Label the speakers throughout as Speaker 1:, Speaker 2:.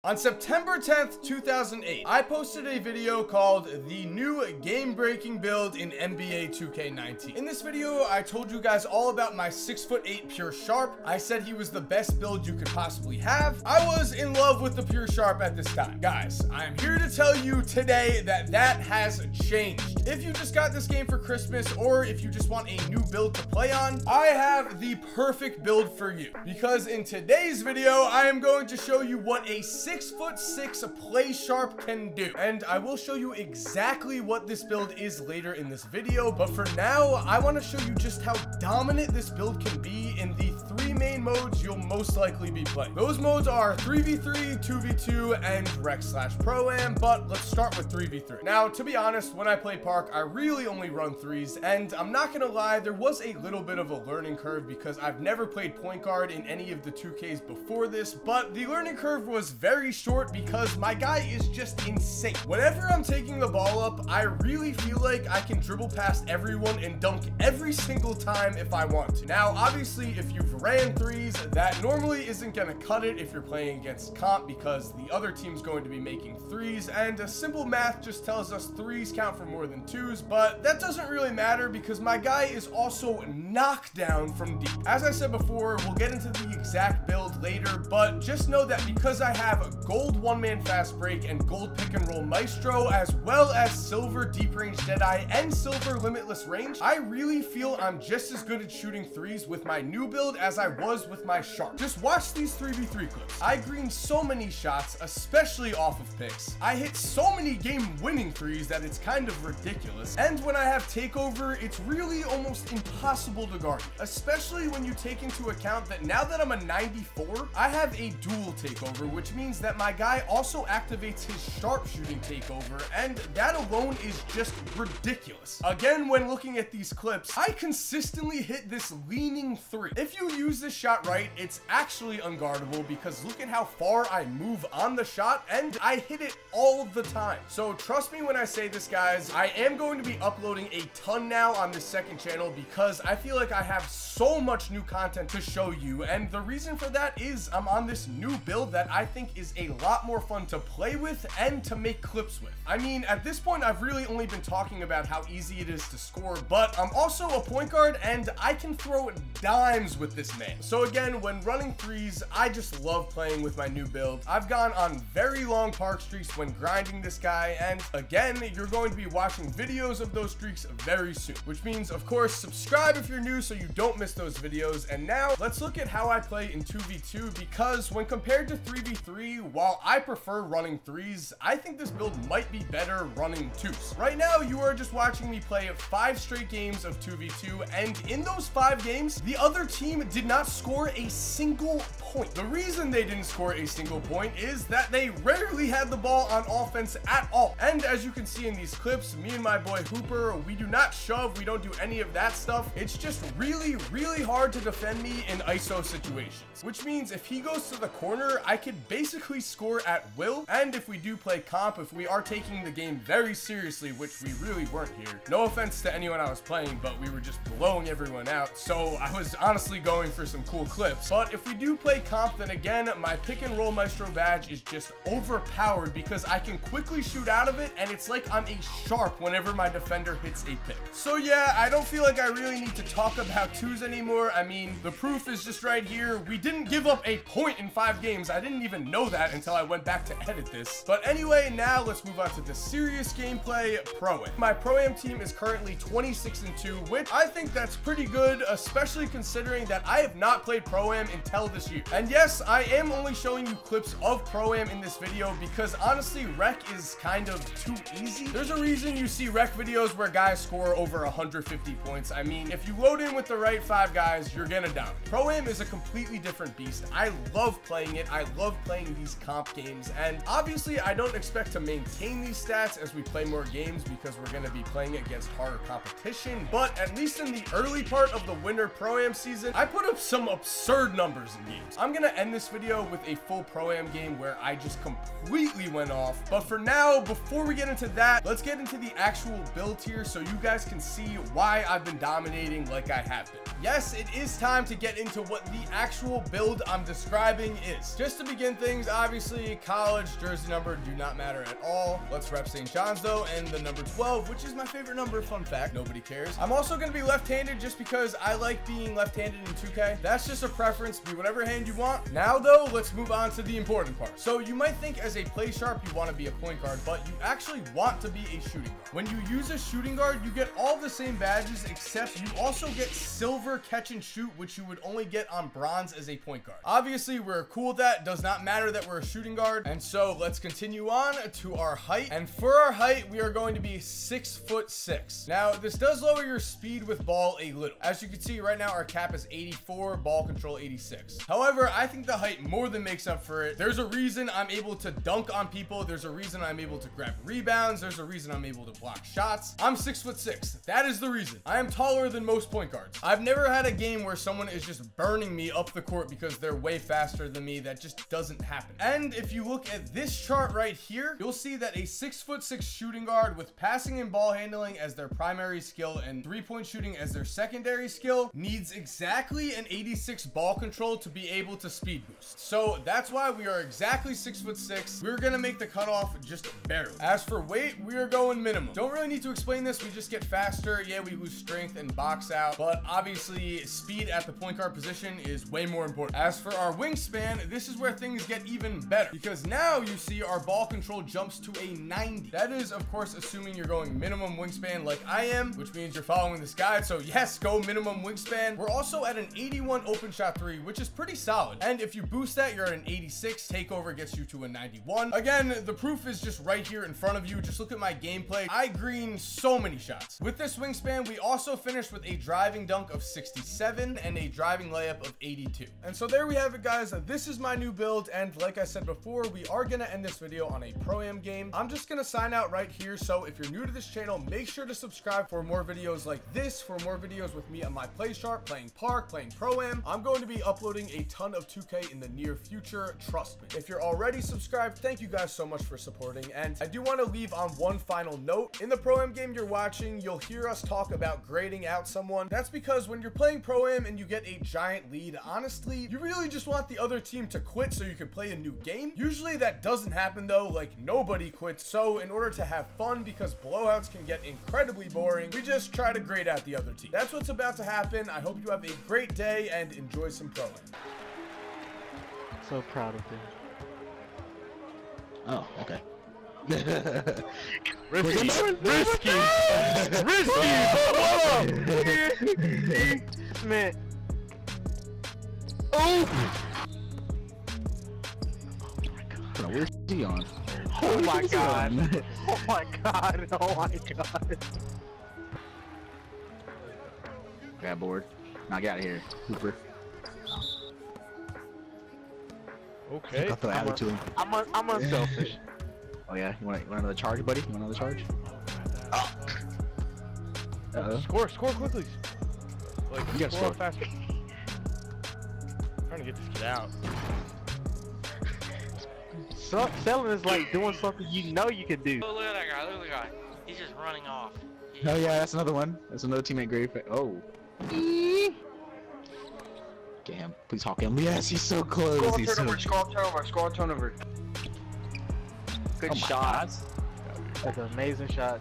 Speaker 1: On September 10th, 2008, I posted a video called The New Game-Breaking Build in NBA 2K19. In this video, I told you guys all about my 6'8" Pure Sharp. I said he was the best build you could possibly have. I was in love with the Pure Sharp at this time. Guys, I'm here to tell you today that that has changed. If you just got this game for Christmas, or if you just want a new build to play on, I have the perfect build for you. Because in today's video, I am going to show you what a 6'6" Play Sharp can do. And I will show you exactly what this build is later in this video, but for now, I want to show you just how dominant this build can be in the three main modes you'll most likely be playing. Those modes are 3v3, 2v2, and Rec/Pro-Am, but let's start with 3v3. Now, to be honest, when I play Park, I really only run threes, and I'm not gonna lie, there was a little bit of a learning curve because I've never played point guard in any of the 2Ks before this, but the learning curve was very short because my guy is just insane. Whenever I'm taking the ball up, I really feel like I can dribble past everyone and dunk every single time if I want to. Now, obviously, if you've ran threes, that normally isn't gonna cut it if you're playing against comp because the other team's going to be making threes, and simple math just tells us threes count for more than twos, but that doesn't really matter because my guy is also knockdown from deep. As I said before, we'll get into the exact build later, but just know that because I have a gold one-man fast break and gold pick and roll maestro, as well as silver deep range deadeye and silver limitless range, I really feel I'm just as good at shooting threes with my new build as I was with my sharp. Just watch these 3v3 clips. I green so many shots, especially off of picks. I hit so many game-winning threes that it's kind of ridiculous. And when I have takeover, it's really almost impossible to guard, especially when you take into account that now that I'm a 94, I have a dual takeover, which means that my guy also activates his sharpshooting takeover, and that alone is just ridiculous. Again, when looking at these clips, I consistently hit this leaning three. If you use this shot right, it's actually unguardable because look at how far I move on the shot, and I hit it all the time. So trust me when I say this, guys, I am going to be uploading a ton now on this second channel because I feel like I have so much new content to show you, and the reason for that is I'm on this new build that I think is a lot more fun to play with and to make clips with. I mean, at this point, I've really only been talking about how easy it is to score, but I'm also a point guard and I can throw dimes with this man. So again, when running threes, I just love playing with my new build. I've gone on very long park streaks when grinding this guy, and again, you're going to be watching videos of those streaks very soon, which means, of course, subscribe if you're new so you don't miss those videos. And now let's look at how I play in 2v2, because when compared to 3v3, while I prefer running threes, I think this build might be better running twos. Right now, you are just watching me play 5 straight games of 2v2, and in those 5 games, the other team did not score a single point. The reason they didn't score a single point is that they rarely had the ball on offense at all. And as you can see in these clips, me and my boy Hooper, we do not shove, we don't do any of that stuff. It's just really, really hard to defend me in ISO situations, which means if he goes to the corner, I could basically score at will. And if we do play comp, if we are taking the game very seriously, which we really weren't here, no offense to anyone I was playing, but we were just blowing everyone out, so I was honestly going for some cool clips. But if we do play comp, then again, my pick and roll maestro badge is just overpowered because I can quickly shoot out of it, and it's like I'm a sharp whenever my defender hits a pick. So yeah, I don't feel like I really need to talk about twos anymore. I mean, the proof is just right here. We didn't give up a point in 5 games. I didn't even know that until I went back to edit this. But anyway, now let's move on to the serious gameplay, Pro-Am. My Pro-Am team is currently 26-2, which I think that's pretty good, especially considering that I have not played Pro-Am until this year. And yes, I am only showing you clips of Pro-Am in this video because honestly, Rec is kind of too easy. There's a reason you see Rec videos where guys score over 150 points. I mean, if you load in with the right 5 guys, you're gonna down. Pro-Am is a completely different beast. I love playing it. I love playing these comp games, and obviously I don't expect to maintain these stats as we play more games because we're gonna be playing against harder competition, but at least in the early part of the winter Pro-Am season, I put up some absurd numbers in games. I'm gonna end this video with a full Pro-Am game where I just completely went off. But for now, before we get into that, let's get into the actual build here so you guys can see why I've been dominating like I have been. Yes, it is time to get into what the actual build I'm describing is. Just to begin things, obviously, college, jersey number do not matter at all. Let's rep St. John's though, and the number 12, which is my favorite number, fun fact, nobody cares. I'm also gonna be left-handed just because I like being left-handed in 2K. That's just a preference, be whatever hand you want. Now though, let's move on to the important part. So you might think as a play sharp, you wanna be a point guard, but you actually want to be a shooting guard. When you use a shooting guard, you get all the same badges, except you also get silver catch and shoot, which you would only get on bronze as a point guard. Obviously, we're cool with that. It does not matter that we're a shooting guard. And so let's continue on to our height. And for our height, we are going to be 6'6". Now, this does lower your speed with ball a little. As you can see right now, our cap is 84, ball control 86. However, I think the height more than makes up for it. There's a reason I'm able to dunk on people. There's a reason I'm able to grab rebounds. There's a reason I'm able to block shots. I'm 6'6". That is the reason. I am taller than most point guards. I've never had a game where someone is just burning me up the court because they're way faster than me. That just doesn't happen. And if you look at this chart right here, you'll see that a 6'6" shooting guard with passing and ball handling as their primary skill and 3-point shooting as their secondary skill needs exactly an 86 ball control to be able to speed boost. So that's why we are exactly 6'6". We're gonna make the cutoff just barely. As for weight, we are going minimum. Don't really need to explain this. We just get faster. Yeah, we lose strength and box out, but obviously speed at the point guard position is way more important. As for our wingspan, this is where things get even better because now you see our ball control jumps to a 90. That is, of course, assuming you're going minimum wingspan like I am, which means you're following this guide. So yes, go minimum wingspan. We're also at an 81 open shot 3, which is pretty solid. And if you boost that, you're at an 86. Takeover gets you to a 91. Again, the proof is just right here in front of you. Just look at my gameplay. I green so many shots. With this wingspan, we also finished with a driving dunk of 67 and a driving layup of 82. And so there we have it, guys. This is my new build, and like I said before, we are gonna end this video on a Pro-Am game. I'm just gonna sign out right here, so if you're new to this channel, make sure to subscribe for more videos like this, for more videos with me on my play sharp, playing Park, playing Pro-Am. I'm going to be uploading a ton of 2K in the near future, trust me. If you're already subscribed, thank you guys so much for supporting, and I do want to leave on one final note. In the Pro-Am game you're watching, you'll hear us talk about grading out someone. That's because when you're playing Pro-Am and you get a giant lead, honestly, you really just want the other team to quit so you can play a new game. Usually that doesn't happen though, like nobody quits. So in order to have fun, because blowouts can get incredibly boring, we just try to grade out the other team. That's what's about to happen. I hope you have a great day and enjoy some Pro-Am.
Speaker 2: So proud of him.
Speaker 3: Oh, okay.
Speaker 2: Risky! Man. Oh!
Speaker 3: Where's he on?
Speaker 2: Oh my god! Oh my god! Oh my god!
Speaker 3: Grab board. Now get out of here, Hooper.
Speaker 2: Okay.
Speaker 3: I'll throw alley to him.
Speaker 2: I'm unselfish.
Speaker 3: Oh yeah, you want another charge, buddy? You want another charge? Oh. Uh-oh.
Speaker 2: Score quickly. Like,
Speaker 3: you gotta score
Speaker 2: faster. I'm trying to get this kid out. Selling is like doing something you know you can do.
Speaker 4: Oh, look at that guy, look at the guy. He's just running off.
Speaker 3: Oh yeah, that's another one. That's another teammate grave. Oh. Damn, please hawk him. Yes, he's so close.
Speaker 5: Score turnover.
Speaker 2: Good shot. That's an amazing shot,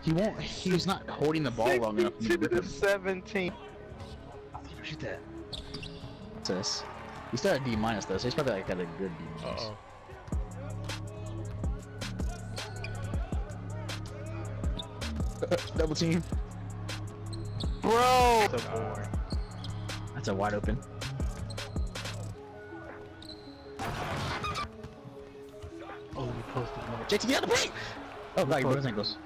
Speaker 2: dude.
Speaker 3: He's not holding the ball long enough.
Speaker 2: 17.
Speaker 3: Shoot that. What's this? He's still at D- though, so he's probably like got a good D-.
Speaker 2: Uh-oh.
Speaker 3: Double team.
Speaker 2: Bro! So boring.
Speaker 3: That's a wide open.
Speaker 2: Oh, you posted one.
Speaker 3: JTB out the paint! Oh, God, your ankles.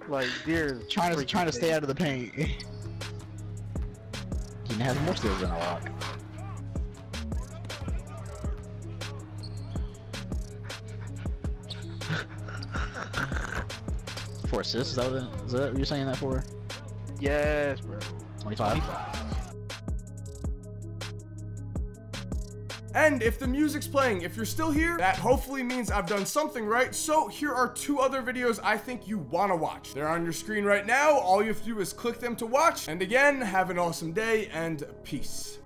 Speaker 2: Like, dear.
Speaker 3: Trying to stay out of the paint. He has more skills than a lot. 24 assists? Is that what you're saying that for?
Speaker 2: Yes, bro.
Speaker 3: 25?
Speaker 1: And if the music's playing, if you're still here, that hopefully means I've done something right. So here are 2 other videos I think you want to watch. They're on your screen right now. All you have to do is click them to watch. And again, have an awesome day and peace.